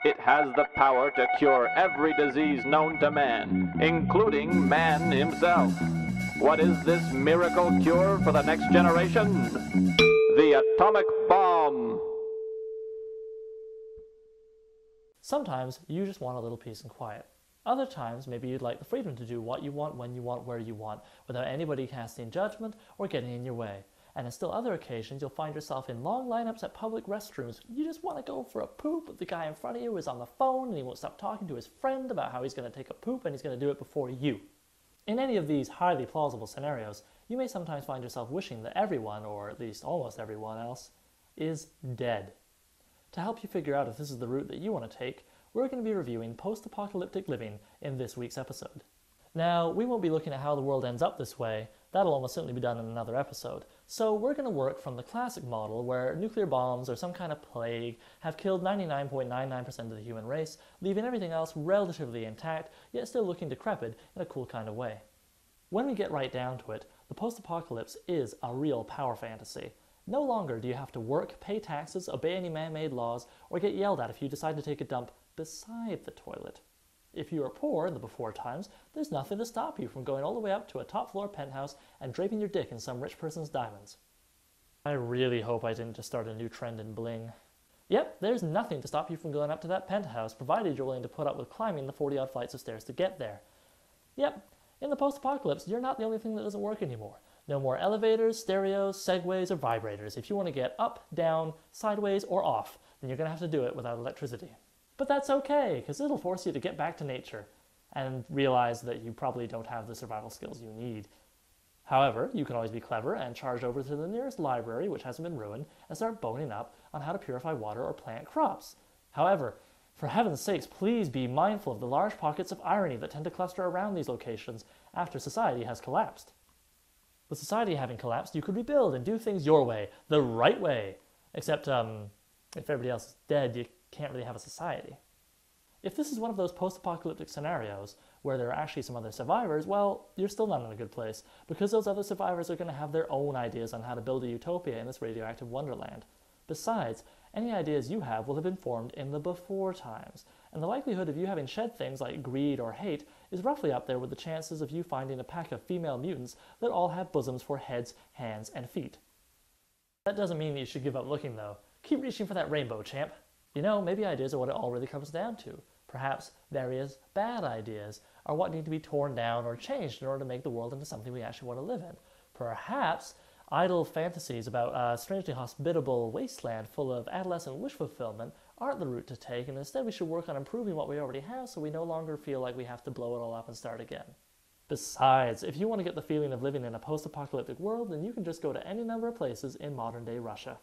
It has the power to cure every disease known to man, including man himself. What is this miracle cure for the next generation? The atomic bomb. Sometimes you just want a little peace and quiet. Other times, maybe you'd like the freedom to do what you want, when you want, where you want, without anybody casting judgment or getting in your way. And on still other occasions, you'll find yourself in long lineups at public restrooms. You just want to go for a poop, but the guy in front of you is on the phone and he won't stop talking to his friend about how he's going to take a poop and he's going to do it before you. In any of these highly plausible scenarios, you may sometimes find yourself wishing that everyone, or at least almost everyone else, is dead. To help you figure out if this is the route that you want to take, we're going to be reviewing Post-Apocalyptic Living in this week's episode. Now, we won't be looking at how the world ends up this way. That'll almost certainly be done in another episode. So we're going to work from the classic model where nuclear bombs or some kind of plague have killed 99.99% of the human race, leaving everything else relatively intact, yet still looking decrepit in a cool kind of way. When we get right down to it, the post-apocalypse is a real power fantasy. No longer do you have to work, pay taxes, obey any man-made laws, or get yelled at if you decide to take a dump beside the toilet. If you are poor in the before times, there's nothing to stop you from going all the way up to a top floor penthouse and draping your dick in some rich person's diamonds. I really hope I didn't just start a new trend in bling. Yep, there's nothing to stop you from going up to that penthouse, provided you're willing to put up with climbing the 40-odd flights of stairs to get there. Yep, in the post-apocalypse, you're not the only thing that doesn't work anymore. No more elevators, stereos, segways, or vibrators. If you want to get up, down, sideways, or off, then you're going to have to do it without electricity. But that's okay, because it'll force you to get back to nature and realize that you probably don't have the survival skills you need. However, you can always be clever and charge over to the nearest library, which hasn't been ruined, and start boning up on how to purify water or plant crops. However, for heaven's sakes, please be mindful of the large pockets of irony that tend to cluster around these locations after society has collapsed. With society having collapsed, you could rebuild and do things your way, the right way. Except, if everybody else is dead, you can't really have a society. If this is one of those post-apocalyptic scenarios where there are actually some other survivors, well, you're still not in a good place, because those other survivors are going to have their own ideas on how to build a utopia in this radioactive wonderland. Besides, any ideas you have will have been formed in the before times, and the likelihood of you having shed things like greed or hate is roughly up there with the chances of you finding a pack of female mutants that all have bosoms for heads, hands, and feet. That doesn't mean that you should give up looking, though. Keep reaching for that rainbow, champ. You know, maybe ideas are what it all really comes down to. Perhaps various bad ideas are what need to be torn down or changed in order to make the world into something we actually want to live in. Perhaps idle fantasies about a strangely hospitable wasteland full of adolescent wish fulfillment aren't the route to take, and instead we should work on improving what we already have so we no longer feel like we have to blow it all up and start again. Besides, if you want to get the feeling of living in a post-apocalyptic world, then you can just go to any number of places in modern-day Russia.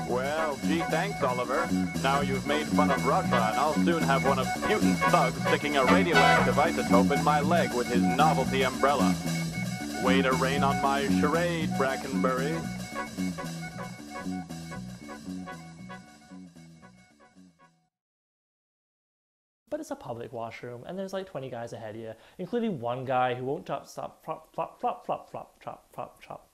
Well, gee, thanks, Oliver. Now you've made fun of Russia, and I'll soon have one of Putin's thugs sticking a radioactive isotope in my leg with his novelty umbrella. Way to rain on my charade, Brackenbury. But it's a public washroom, and there's like 20 guys ahead of you, including one guy who won't stop, flop, flop, flop, flop, flop, chop, flop, chop.